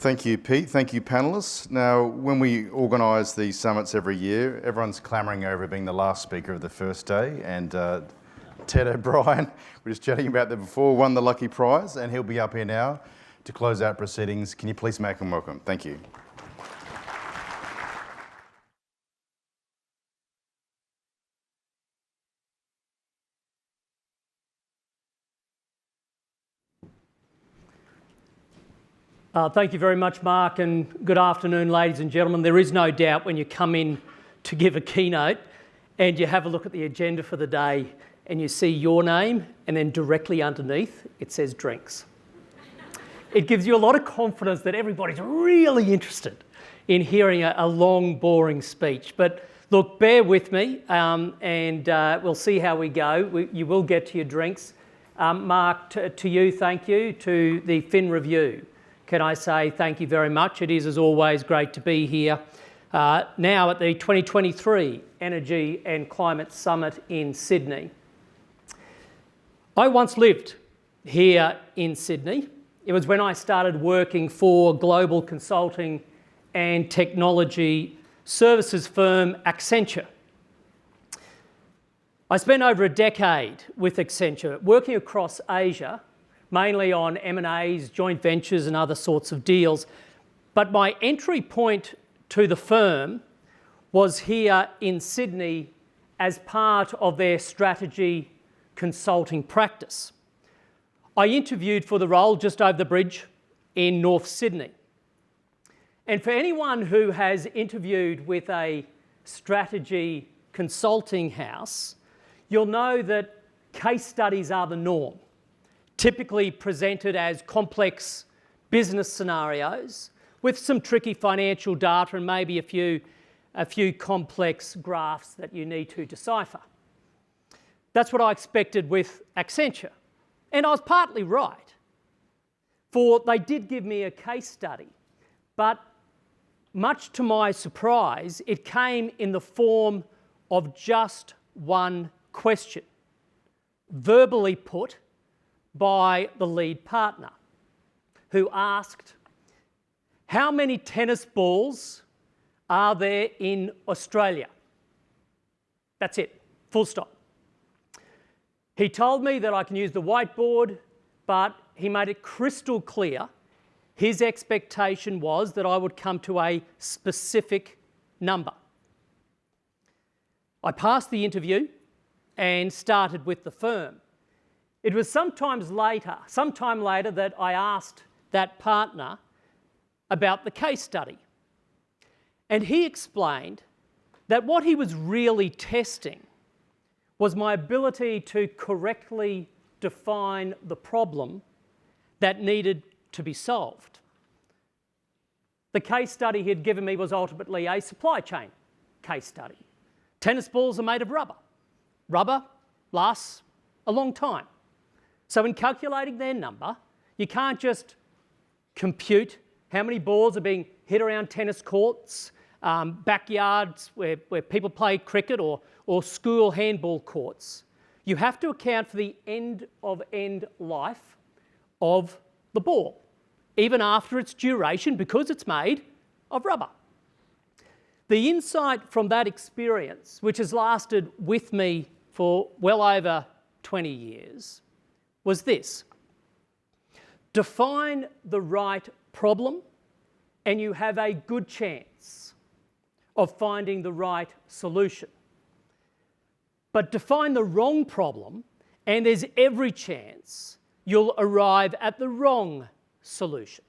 Thank you, Pete. Thank you, panellists. Now, when we organise these summits every year, everyone's clamouring over being the last speaker of the first day, and Ted O'Brien, we were just chatting about that before, won the lucky prize, and he'll be up here now to close out proceedings. Can you please make him welcome? Thank you. Thank you very much, Mark, and good afternoon, ladies and gentlemen. There is no doubt when you come in to give a keynote and you have a look at the agenda for the day and you see your name and then directly underneath it says drinks. It gives you a lot of confidence that everybody's really interested in hearing a long, boring speech. But look, bear with me and we'll see how we go. You will get to your drinks. Mark, to you, thank you. To the Fin Review, can I say thank you very much. It is, as always, great to be here now at the 2023 Energy and Climate Summit in Sydney. I once lived here in Sydney. It was when I started working for global consulting and technology services firm Accenture. I spent over a decade with Accenture, working across Asia, mainly on M&As, joint ventures and other sorts of deals. But my entry point to the firm was here in Sydney as part of their strategy consulting practice. I interviewed for the role just over the bridge in North Sydney. And for anyone who has interviewed with a strategy consulting house, you'll know that case studies are the norm, typically presented as complex business scenarios with some tricky financial data and maybe a few complex graphs that you need to decipher. That's what I expected with Accenture. And I was partly right, for they did give me a case study, but much to my surprise, it came in the form of just one question, verbally put by the lead partner, who asked, how many tennis balls are there in Australia? That's it, full stop. He told me that I can use the whiteboard, but he made it crystal clear his expectation was that I would come to a specific number. I passed the interview and started with the firm. It was sometime later that I asked that partner about the case study. And he explained that what he was really testing was my ability to correctly define the problem that needed to be solved. The case study he had given me was ultimately a supply chain case study. Tennis balls are made of rubber. Rubber lasts a long time. So in calculating their number, you can't just compute how many balls are being hit around tennis courts, backyards where people play cricket or school handball courts. You have to account for the end-of-end life of the ball, even after its duration, because it's made of rubber. The insight from that experience, which has lasted with me for well over 20 years, was this: define the right problem and you have a good chance of finding the right solution. But define the wrong problem and there's every chance you'll arrive at the wrong solution.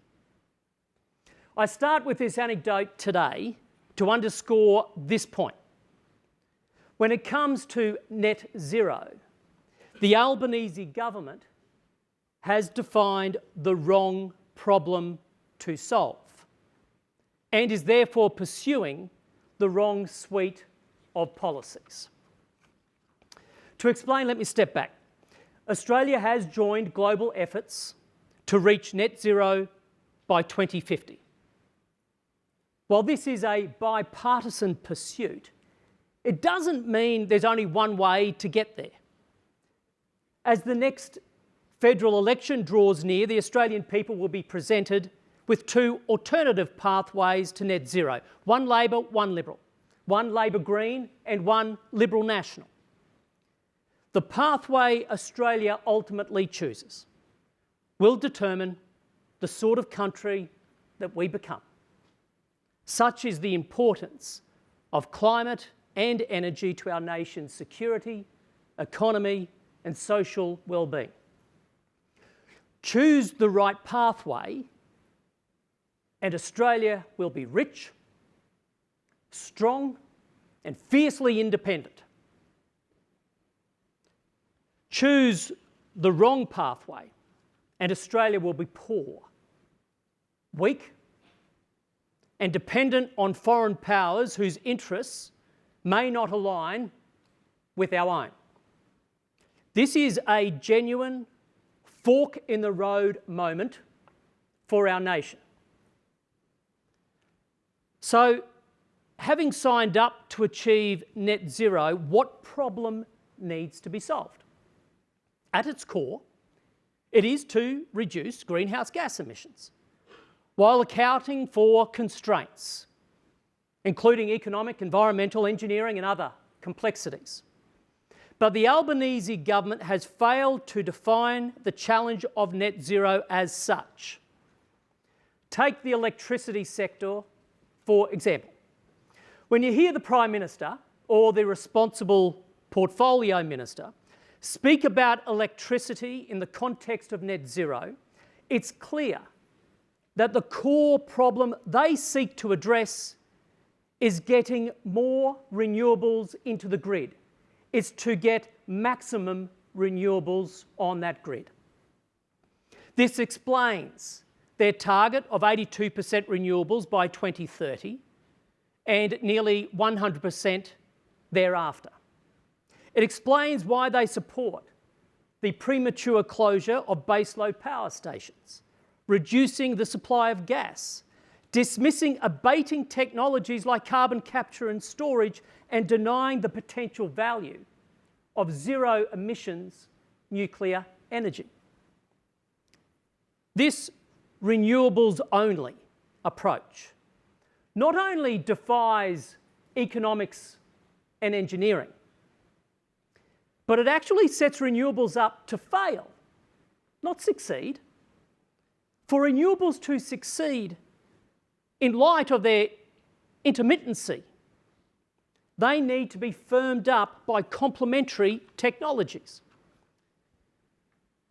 I start with this anecdote today to underscore this point. When it comes to net zero, the Albanese government has defined the wrong problem to solve and is therefore pursuing the wrong suite of policies. To explain, let me step back. Australia has joined global efforts to reach net zero by 2050. While this is a bipartisan pursuit, it doesn't mean there's only one way to get there. As the next federal election draws near, the Australian people will be presented with two alternative pathways to net zero. One Labor, one Liberal. One Labor Green and one Liberal National. The pathway Australia ultimately chooses will determine the sort of country that we become. Such is the importance of climate and energy to our nation's security, economy and social well-being. Choose the right pathway and Australia will be rich, strong and fiercely independent. Choose the wrong pathway and Australia will be poor, weak and dependent on foreign powers whose interests may not align with our own. This is a genuine fork in the road moment for our nation. So, having signed up to achieve net zero, what problem needs to be solved? At its core, it is to reduce greenhouse gas emissions while accounting for constraints, including economic, environmental, engineering and other complexities. But the Albanese government has failed to define the challenge of net zero as such. Take the electricity sector, for example. When you hear the Prime Minister or the responsible portfolio minister speak about electricity in the context of net zero, it's clear that the core problem they seek to address is getting more renewables into the grid. It's to get maximum renewables on that grid. This explains their target of 82% renewables by 2030 and nearly 100% thereafter. It explains why they support the premature closure of baseload power stations, reducing the supply of gas, dismissing abating technologies like carbon capture and storage, and denying the potential value of zero emissions nuclear energy. This renewables only approach not only defies economics and engineering, but it actually sets renewables up to fail, not succeed. For renewables to succeed in light of their intermittency, they need to be firmed up by complementary technologies.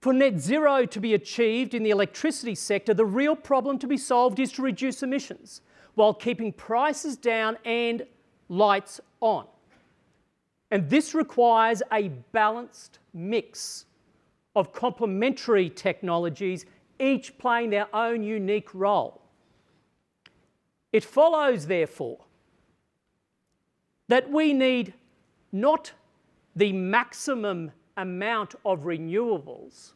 For net zero to be achieved in the electricity sector, the real problem to be solved is to reduce emissions while keeping prices down and lights on. And this requires a balanced mix of complementary technologies, each playing their own unique role. It follows, therefore, that we need not the maximum amount of renewables,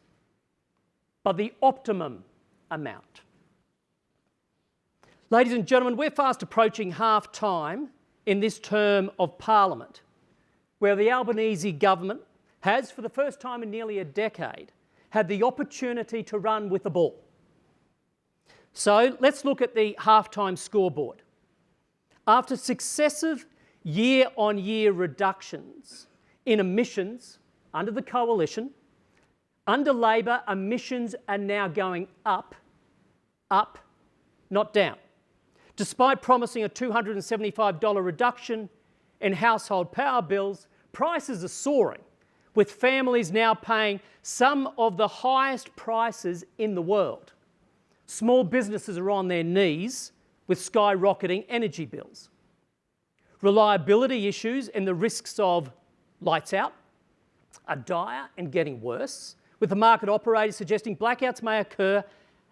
but the optimum amount. Ladies and gentlemen, we're fast approaching half-time in this term of Parliament, where the Albanese government has, for the first time in nearly a decade, had the opportunity to run with the ball. So let's look at the half-time scoreboard. After successive year-on-year reductions in emissions under the coalition, under Labor, emissions are now going up, not down. Despite promising a $275 reduction in household power bills, prices are soaring, with families now paying some of the highest prices in the world. Small businesses are on their knees with skyrocketing energy bills. Reliability issues and the risks of lights out are dire and getting worse, with the market operators suggesting blackouts may occur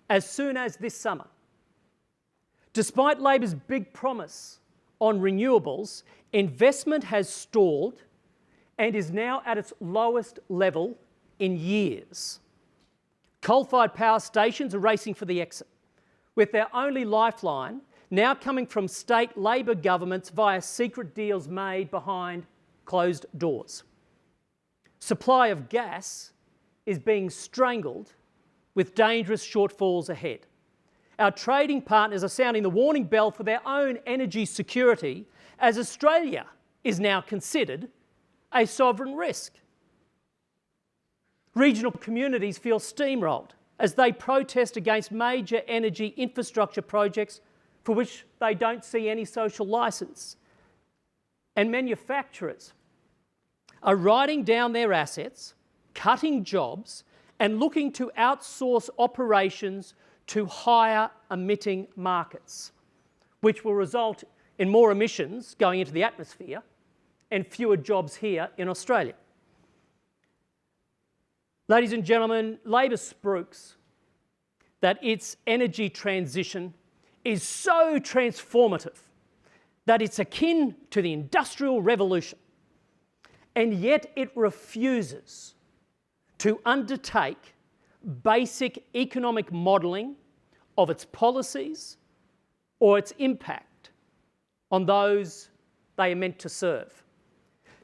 as soon as this summer. Despite Labor's big promise on renewables, investment has stalled and is now at its lowest level in years. Coal-fired power stations are racing for the exit, with their only lifeline now coming from state Labor governments via secret deals made behind closed doors. Supply of gas is being strangled with dangerous shortfalls ahead. Our trading partners are sounding the warning bell for their own energy security, as Australia is now considered a sovereign risk. Regional communities feel steamrolled as they protest against major energy infrastructure projects for which they don't see any social licence. And manufacturers are writing down their assets, cutting jobs, and looking to outsource operations to higher emitting markets, which will result in more emissions going into the atmosphere and fewer jobs here in Australia. Ladies and gentlemen, Labor spruiks that its energy transition is so transformative that it's akin to the Industrial Revolution, and yet it refuses to undertake basic economic modelling of its policies or its impact on those they are meant to serve.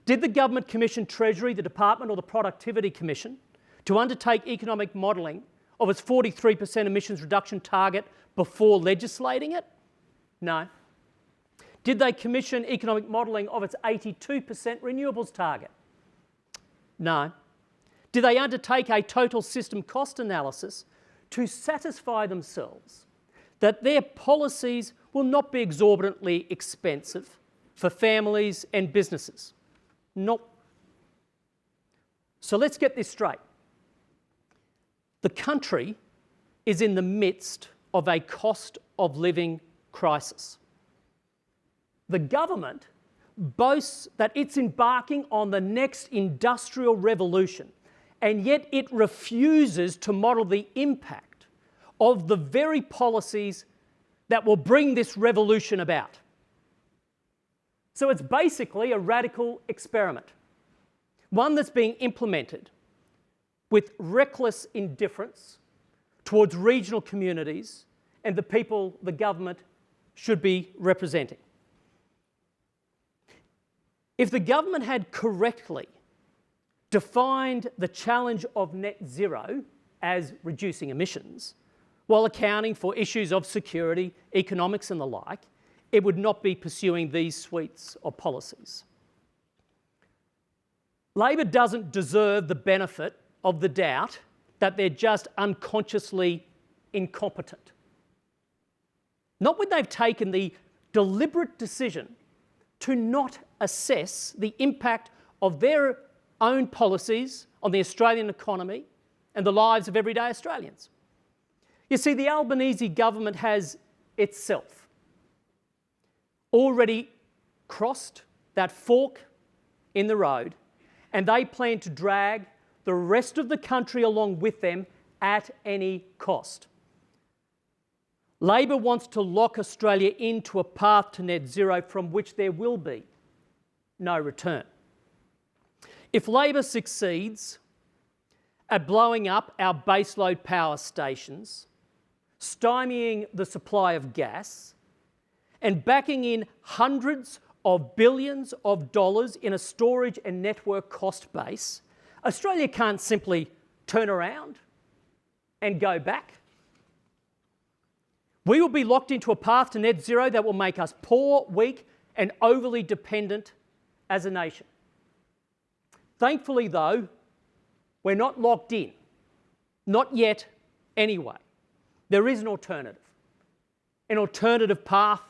Did the government commission Treasury, the Department or the Productivity Commission to undertake economic modelling of its 43% emissions reduction target before legislating it? No. Did they commission economic modelling of its 82% renewables target? No. Did they undertake a total system cost analysis to satisfy themselves that their policies will not be exorbitantly expensive for families and businesses? Nope. So let's get this straight. The country is in the midst of a cost of living crisis. The government boasts that it's embarking on the next industrial revolution, and yet it refuses to model the impact of the very policies that will bring this revolution about. So it's basically a radical experiment, one that's being implemented with reckless indifference towards regional communities and the people the government should be representing. If the government had correctly defined the challenge of net zero as reducing emissions, while accounting for issues of security, economics and the like, it would not be pursuing these suites of policies. Labor doesn't deserve the benefit of the doubt that they're just unconsciously incompetent. Not when they've taken the deliberate decision to not assess the impact of their own policies on the Australian economy and the lives of everyday Australians. You see, the Albanese government has itself already crossed that fork in the road, and they plan to drag the rest of the country along with them at any cost. Labor wants to lock Australia into a path to net zero from which there will be no return. If Labor succeeds at blowing up our baseload power stations, stymieing the supply of gas, and backing in hundreds of billions of dollars in a storage and network cost base, Australia can't simply turn around and go back. We will be locked into a path to net zero that will make us poor, weak, and overly dependent as a nation. Thankfully, though, we're not locked in. Not yet, anyway. There is an alternative path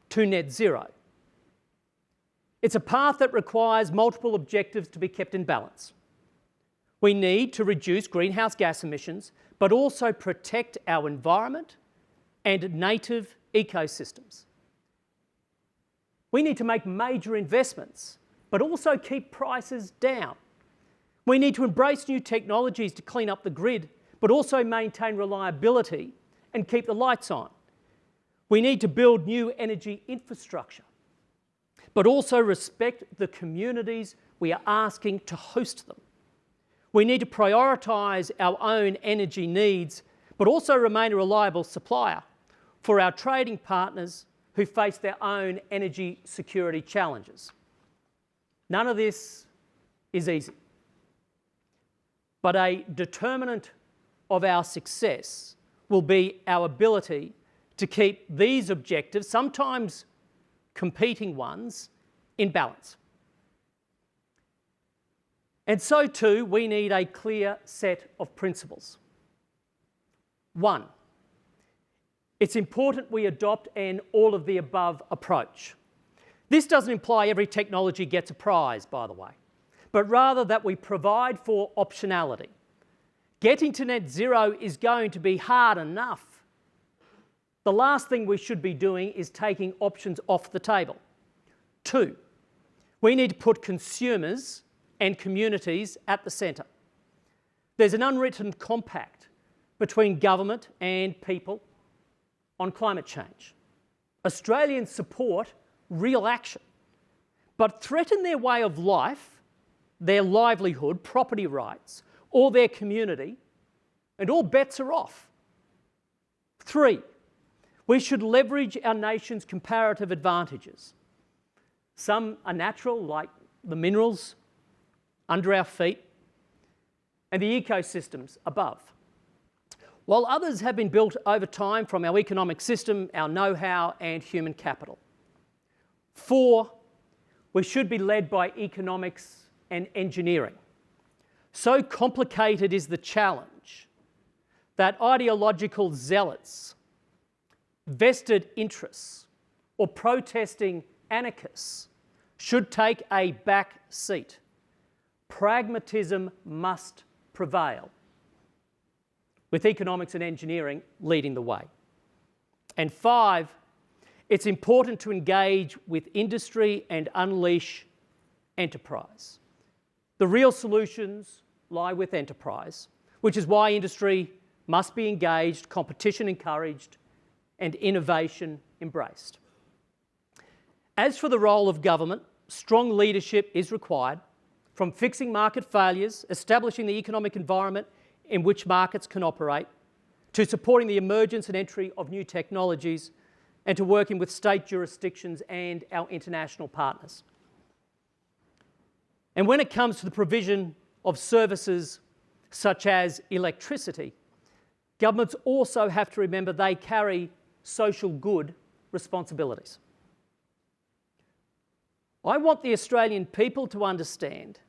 to net zero. It's a path that requires multiple objectives to be kept in balance. We need to reduce greenhouse gas emissions, but also protect our environment and native ecosystems. We need to make major investments, but also keep prices down. We need to embrace new technologies to clean up the grid, but also maintain reliability and keep the lights on. We need to build new energy infrastructure, but also respect the communities we are asking to host them. We need to prioritise our own energy needs, but also remain a reliable supplier for our trading partners who face their own energy security challenges. None of this is easy, but a determinant of our success will be our ability to keep these objectives, sometimes competing ones, in balance. And so too, we need a clear set of principles. 1, it's important we adopt an all-of-the-above approach. This doesn't imply every technology gets a prize, by the way, but rather that we provide for optionality. Getting to net zero is going to be hard enough. The last thing we should be doing is taking options off the table. 2, we need to put consumers and communities at the centre. There's an unwritten compact between government and people on climate change. Australians support real action, but threaten their way of life, their livelihood, property rights, or their community, and all bets are off. 3, we should leverage our nation's comparative advantages. Some are natural, like the minerals under our feet and the ecosystems above, while others have been built over time from our economic system, our know-how and human capital. 4, we should be led by economics and engineering. So complicated is the challenge that ideological zealots, vested interests, or protesting anarchists should take a back seat. Pragmatism must prevail, with economics and engineering leading the way. And 5, it's important to engage with industry and unleash enterprise. The real solutions lie with enterprise, which is why industry must be engaged, competition encouraged, and innovation embraced. As for the role of government, strong leadership is required, from fixing market failures, establishing the economic environment in which markets can operate, to supporting the emergence and entry of new technologies, and to working with state jurisdictions and our international partners. And when it comes to the provision of services such as electricity, governments also have to remember they carry social good responsibilities. I want the Australian people to understand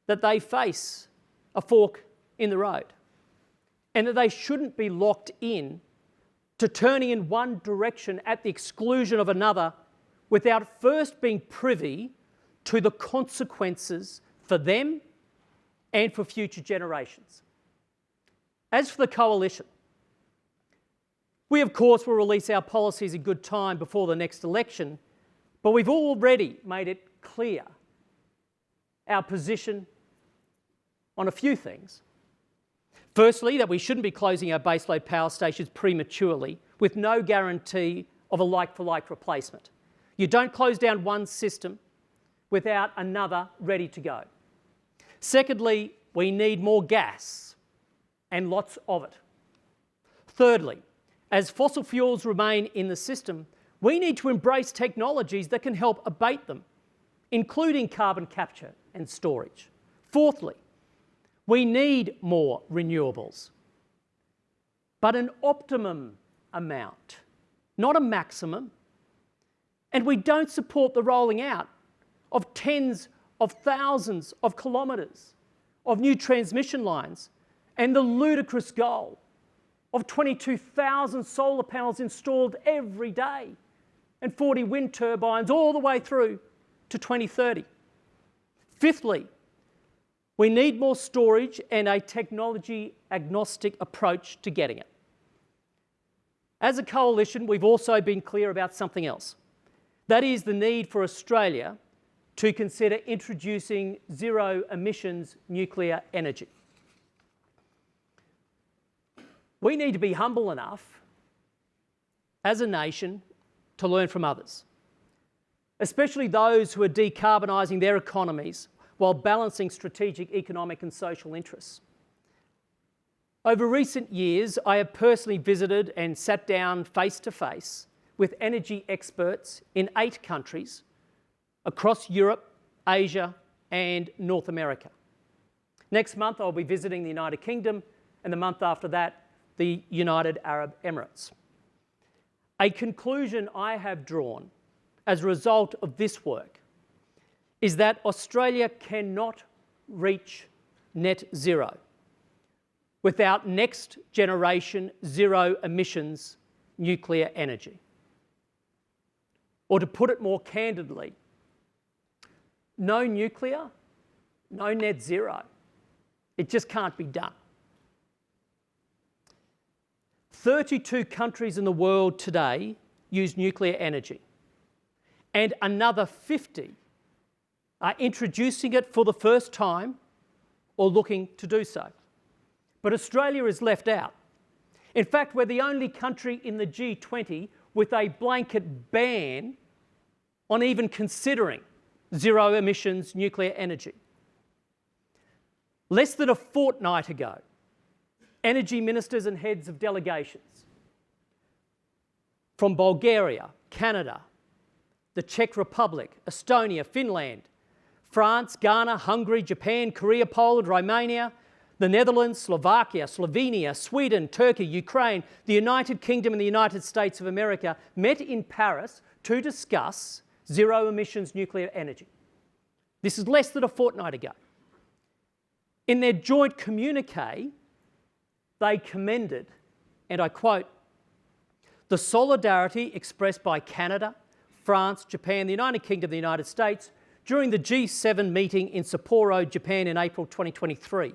that they face a fork in the road and that they shouldn't be locked in to turning in one direction at the exclusion of another without first being privy to the consequences for them and for future generations. As for the coalition, we of course will release our policies in good time before the next election, but we've already made it clear our position on a few things. Firstly, that we shouldn't be closing our baseload power stations prematurely with no guarantee of a like-for-like replacement. You don't close down one system without another ready to go. Secondly, we need more gas and lots of it. Thirdly, as fossil fuels remain in the system, we need to embrace technologies that can help abate them, including carbon capture and storage. Fourthly, we need more renewables, but an optimum amount, not a maximum. And we don't support the rolling out of tens of thousands of kilometres of new transmission lines and the ludicrous goal of 22,000 solar panels installed every day and 40 wind turbines all the way through to 2030. Fifthly, we need more storage and a technology-agnostic approach to getting it. As a coalition, we've also been clear about something else. That is the need for Australia to consider introducing zero-emissions nuclear energy. We need to be humble enough as a nation to learn from others, especially those who are decarbonising their economies while balancing strategic economic and social interests. Over recent years, I have personally visited and sat down face-to-face with energy experts in 8 countries across Europe, Asia and North America. Next month, I'll be visiting the United Kingdom, and the month after that, the United Arab Emirates. A conclusion I have drawn as a result of this work is that Australia cannot reach net zero without next generation zero emissions nuclear energy. Or to put it more candidly, no nuclear, no net zero. It just can't be done. 32 countries in the world today use nuclear energy, and another 50 are introducing it for the first time or looking to do so. But Australia is left out. In fact, we're the only country in the G20 with a blanket ban on even considering zero emissions nuclear energy. Less than a fortnight ago, energy ministers and heads of delegations from Bulgaria, Canada, the Czech Republic, Estonia, Finland, France, Ghana, Hungary, Japan, Korea, Poland, Romania, the Netherlands, Slovakia, Slovenia, Sweden, Turkey, Ukraine, the United Kingdom and the United States of America met in Paris to discuss zero emissions nuclear energy. This is less than a fortnight ago. In their joint communique, they commended, and I quote, the solidarity expressed by Canada, France, Japan, the United Kingdom, the United States during the G7 meeting in Sapporo, Japan in April 2023,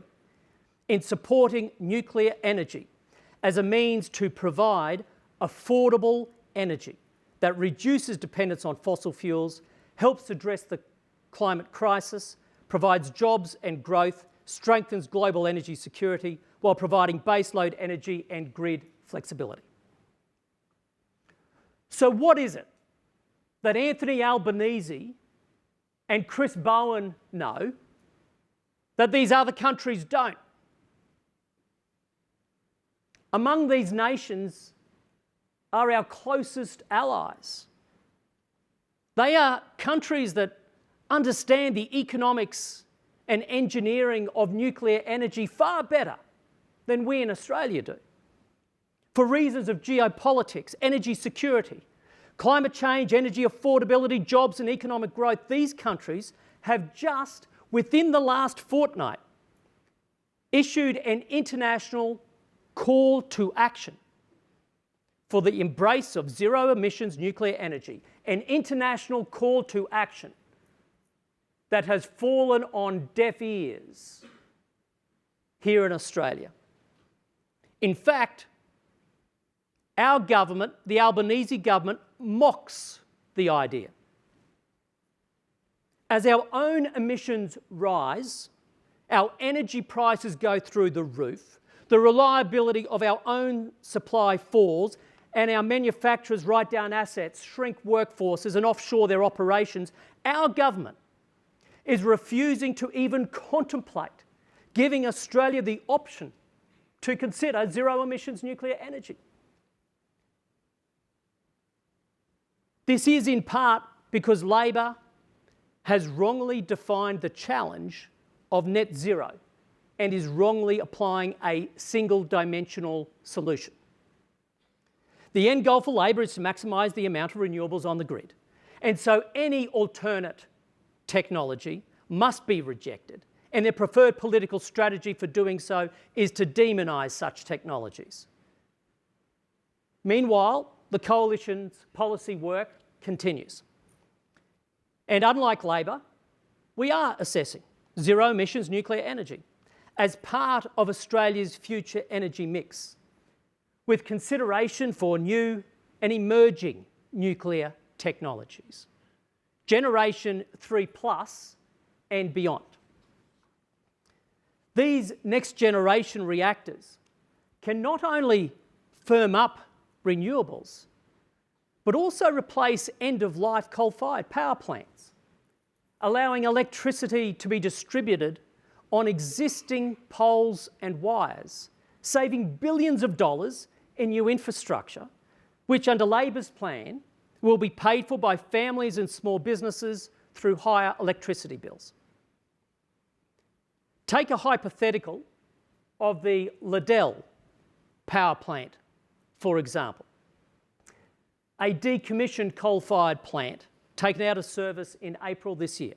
in supporting nuclear energy as a means to provide affordable energy that reduces dependence on fossil fuels, helps address the climate crisis, provides jobs and growth, strengthens global energy security while providing baseload energy and grid flexibility. So what is it that Anthony Albanese and Chris Bowen know that these other countries don't? Among these nations are our closest allies. They are countries that understand the economics and engineering of nuclear energy far better than we in Australia do. For reasons of geopolitics, energy security, climate change, energy affordability, jobs and economic growth, these countries have just, within the last fortnight, issued an international call to action for the embrace of zero emissions nuclear energy, an international call to action that has fallen on deaf ears here in Australia. In fact, our government, the Albanese government, mocks the idea. As our own emissions rise, our energy prices go through the roof, the reliability of our own supply falls, and our manufacturers write down assets, shrink workforces and offshore their operations, our government is refusing to even contemplate giving Australia the option to consider zero emissions nuclear energy. This is in part because Labor has wrongly defined the challenge of net zero and is wrongly applying a single-dimensional solution. The end goal for Labor is to maximise the amount of renewables on the grid, and so any alternate technology must be rejected, and their preferred political strategy for doing so is to demonise such technologies. Meanwhile, the Coalition's policy work continues. And unlike Labor, we are assessing zero emissions nuclear energy as part of Australia's future energy mix, with consideration for new and emerging nuclear technologies, Generation 3+ and beyond. These next-generation reactors can not only firm up renewables, but also replace end-of-life coal-fired power plants, allowing electricity to be distributed on existing poles and wires, saving billions of dollars in new infrastructure, which under Labor's plan will be paid for by families and small businesses through higher electricity bills. Take a hypothetical of the Liddell power plant, for example. A decommissioned coal-fired plant taken out of service in April this year.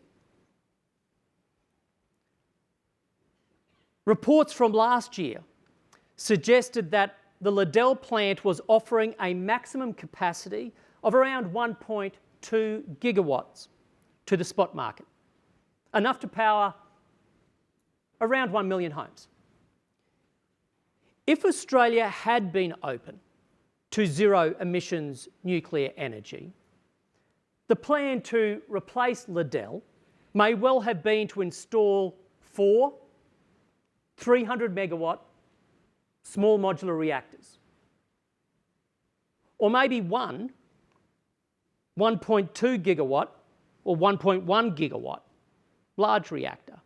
Reports from last year suggested that the Liddell plant was offering a maximum capacity of around 1.2 gigawatts to the spot market, enough to power around 1 million homes. If Australia had been open to zero emissions nuclear energy, the plan to replace Liddell may well have been to install 4 300 megawatt small modular reactors, or maybe 1 1.2 gigawatt or 1.1 gigawatt large reactor.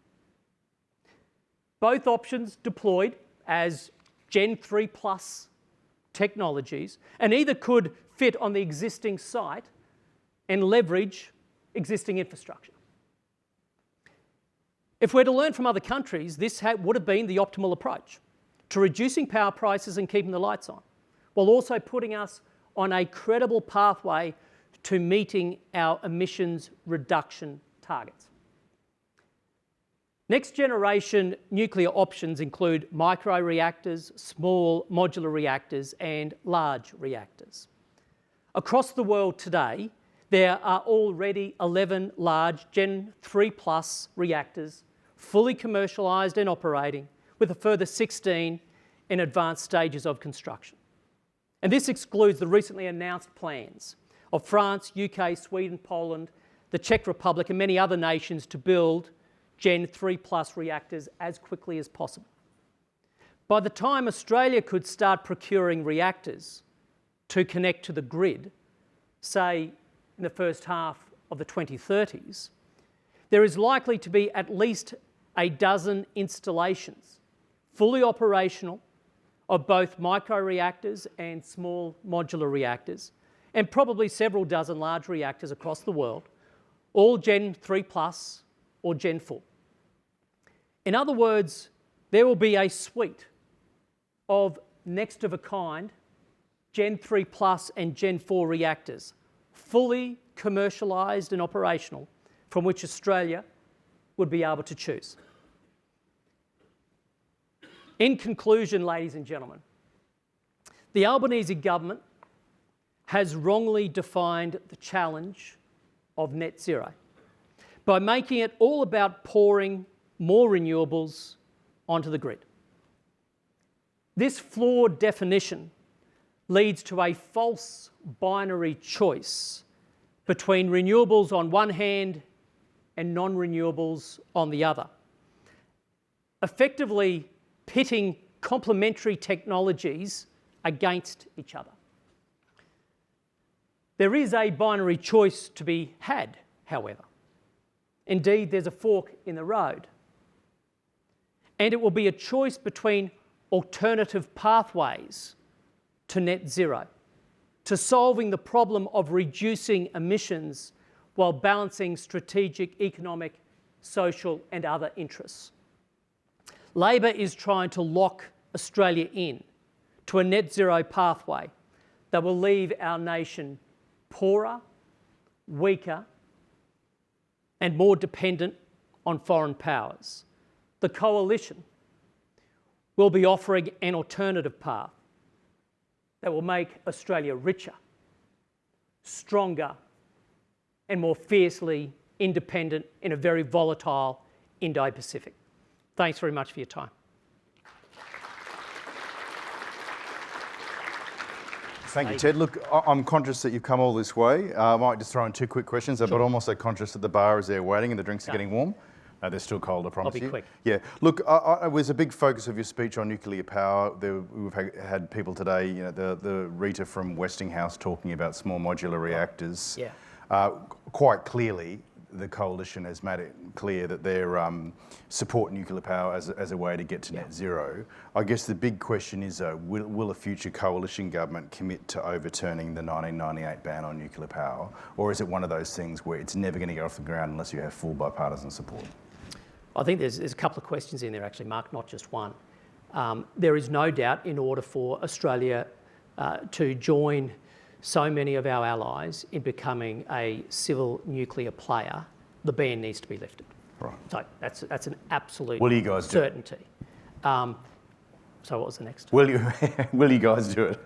Both options deployed as Gen 3 Plus technologies, and either could fit on the existing site and leverage existing infrastructure. If we're to learn from other countries, this would have been the optimal approach to reducing power prices and keeping the lights on, while also putting us on a credible pathway to meeting our emissions reduction targets. Next generation nuclear options include micro-reactors, small modular reactors, and large reactors. Across the world today, there are already 11 large Gen 3 Plus reactors fully commercialised and operating, with a further 16 in advanced stages of construction. And this excludes the recently announced plans of France, UK, Sweden, Poland, the Czech Republic, and many other nations to build Gen 3 Plus reactors as quickly as possible. By the time Australia could start procuring reactors to connect to the grid, say in the first half of the 2030s, there is likely to be at least a dozen installations fully operational of both micro-reactors and small modular reactors, and probably several dozen large reactors across the world, all Gen 3 Plus or Gen 4. In other words, there will be a suite of next-of-a-kind Gen 3 Plus and Gen 4 reactors, fully commercialised and operational, from which Australia would be able to choose. In conclusion, ladies and gentlemen, the Albanese government has wrongly defined the challenge of net zero by making it all about pouring more renewables onto the grid. This flawed definition leads to a false binary choice between renewables on one hand and non-renewables on the other, effectively pitting complementary technologies against each other. There is a binary choice to be had, however. Indeed, there's a fork in the road. And it will be a choice between alternative pathways to net zero, to solving the problem of reducing emissions while balancing strategic, economic, social and other interests. Labor is trying to lock Australia in to a net zero pathway that will leave our nation poorer, weaker and more dependent on foreign powers. The coalition will be offering an alternative path that will make Australia richer, stronger and more fiercely independent in a very volatile Indo-Pacific. Thanks very much for your time. Thank you, Ted. Look, I'm conscious that you've come all this way. I might just throw in 2 quick questions, but I'm also conscious that the bar is there waiting and the drinks are getting warm. They're still cold, I promise you. I'll be quick. Yeah. Look, it was a big focus of your speech on nuclear power. We've had people today, you know, the Rita from Westinghouse talking about small modular reactors. Yeah. Quite clearly, the coalition has made it clear that they support nuclear power as a way to get to net zero. I guess the big question is, will a future coalition government commit to overturning the 1998 ban on nuclear power? Or is it one of those things where it's never going to get off the ground unless you have full bipartisan support? I think there's a couple of questions in there actually, Mark, not just one. There is no doubt in order for Australia to join so many of our allies in becoming a civil nuclear player, the ban needs to be lifted. Right. So that's an absolute Will you guys do it? certainty. So what was the next? Will you guys do it?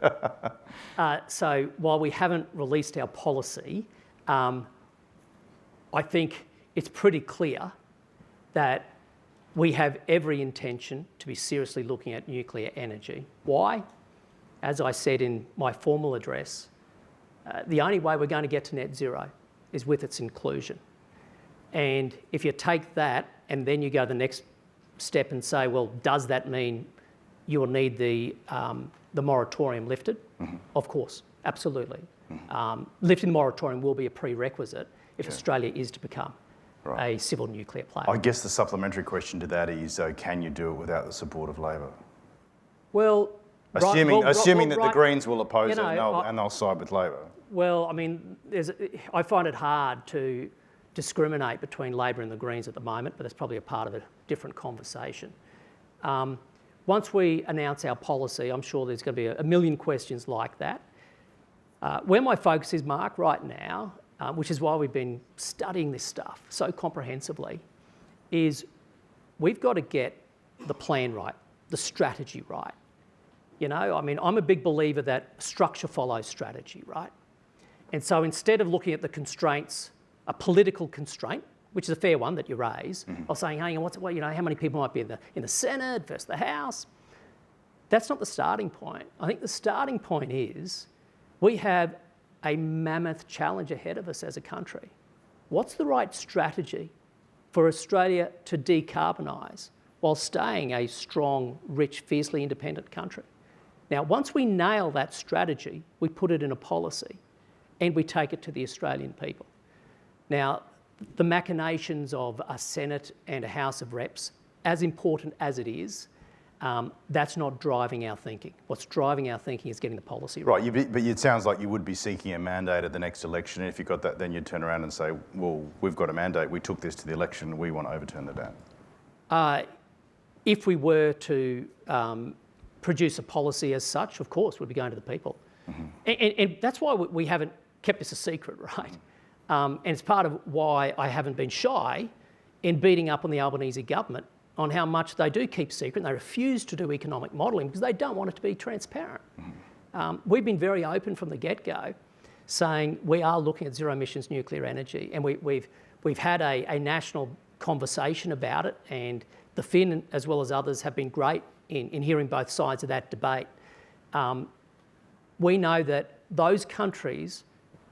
So while we haven't released our policy, I think it's pretty clear that we have every intention to be seriously looking at nuclear energy. Why? As I said in my formal address, the only way we're going to get to net zero is with its inclusion. And if you take that and then you go the next step and say, well, does that mean you will need the moratorium lifted? Mm-hmm. Of course, absolutely. Mm-hmm. Lifting the moratorium will be a prerequisite if Australia is to become a civil nuclear player. I guess the supplementary question to that is, can you do it without the support of Labor? Well, assuming that the Greens will oppose it and they'll side with Labor. Well, I mean, I find it hard to discriminate between Labor and the Greens at the moment, but that's probably a part of a different conversation. Once we announce our policy, I'm sure there's going to be a million questions like that. Where my focus is, Mark, right now, which is why we've been studying this stuff so comprehensively, is we've got to get the plan right, the strategy right. You know, I mean, I'm a big believer that structure follows strategy, right? And so instead of looking at the constraints, a political constraint, which is a fair one that you raise, of saying, hey, how many people might be in the Senate versus the House? That's not the starting point. I think the starting point is we have a mammoth challenge ahead of us as a country. What's the right strategy for Australia to decarbonise while staying a strong, rich, fiercely independent country? Now, once we nail that strategy, we put it in a policy and we take it to the Australian people. Now, the machinations of a Senate and a House of Reps, as important as it is, that's not driving our thinking. What's driving our thinking is getting the policy right. Right, but it sounds like you would be seeking a mandate at the next election. And if you got that, then you'd turn around and say, well, we've got a mandate. We took this to the election. We want to overturn the ban. If we were to produce a policy as such, of course, we'd be going to the people. Mm-hmm. And that's why we haven't kept this a secret, right? And it's part of why I haven't been shy in beating up on the Albanese government on how much they do keep secret and they refuse to do economic modelling because they don't want it to be transparent. Mm-hmm. We've been very open from the get-go, saying we are looking at zero emissions nuclear energy, and we've had a national conversation about it, and the Fin, as well as others, have been great in hearing both sides of that debate. We know that those countries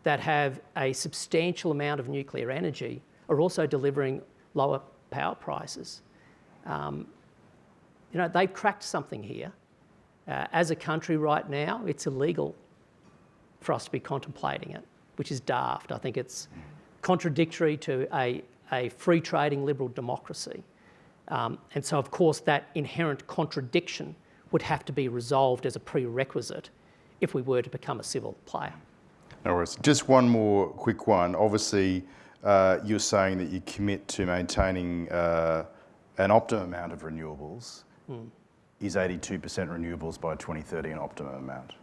that have a substantial amount of nuclear energy are also delivering lower power prices. They've cracked something here. As a country right now, it's illegal for us to be contemplating it, which is daft. I think it's contradictory to a free trading liberal democracy. And so, of course, that inherent contradiction would have to be resolved as a prerequisite if we were to become a civil player. No worries. Just one more quick one. Obviously, you're saying that you commit to maintaining an optimum amount of renewables. Is 82% renewables by 2030 an optimum amount?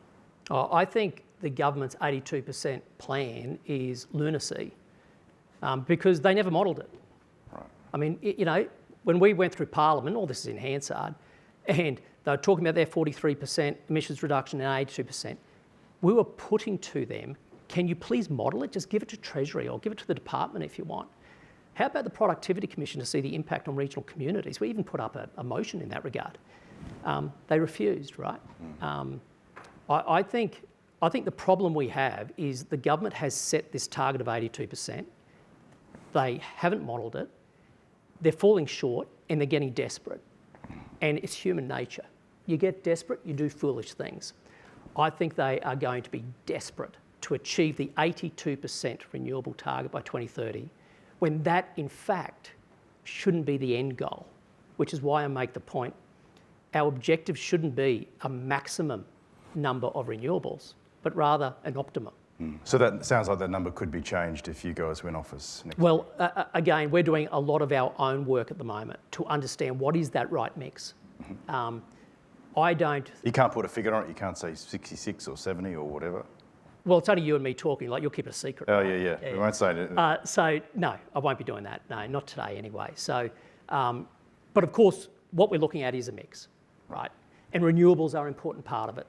I think the government's 82% plan is lunacy because they never modelled it. Right. I mean, when we went through Parliament, all this is in Hansard, and they were talking about their 43% emissions reduction and 82%, we were putting to them, can you please model it? Just give it to Treasury or give it to the department if you want. How about the Productivity Commission to see the impact on regional communities? We even put up a motion in that regard. They refused, right? I think the problem we have is the government has set this target of 82%. They haven't modelled it. They're falling short and they're getting desperate. And it's human nature. You get desperate, you do foolish things. I think they are going to be desperate to achieve the 82% renewable target by 2030, when that, in fact, shouldn't be the end goal, which is why I make the point. Our objective shouldn't be a maximum number of renewables, but rather an optimum. So that sounds like that number could be changed if you guys win office next year. Well, again, we're doing a lot of our own work at the moment to understand what is that right mix. I don't. You can't put a figure on it. You can't say 66 or 70 or whatever. Well, it's only you and me talking. Like, you'll keep it a secret. Oh, right? yeah. We won't say it. So no, I won't be doing that. No, not today anyway. So, but of course, what we're looking at is a mix, right? And renewables are an important part of it.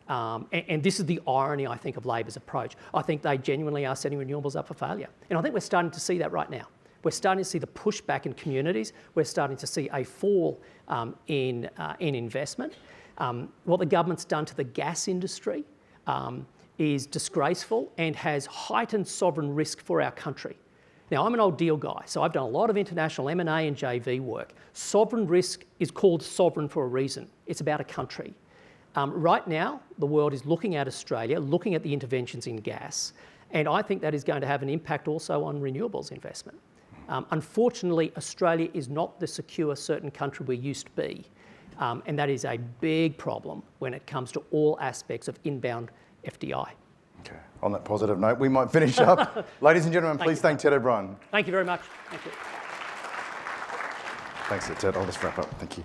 And this is the irony, I think, of Labor's approach. I think they genuinely are setting renewables up for failure. And I think we're starting to see that right now. We're starting to see the pushback in communities. We're starting to see a fall in investment. What the government's done to the gas industry is disgraceful and has heightened sovereign risk for our country. Now, I'm an old deal guy, so I've done a lot of international M&A and JV work. Sovereign risk is called sovereign for a reason. It's about a country. Right now, the world is looking at Australia, looking at the interventions in gas, and I think that is going to have an impact also on renewables investment. Unfortunately, Australia is not the secure, certain country we used to be, and that is a big problem when it comes to all aspects of inbound FDI. Okay. On that positive note, we might finish up. Ladies and gentlemen, please thank Ted O'Brien. Thank you very much. Thank you. Thanks, Ted. I'll just wrap up. Thank you.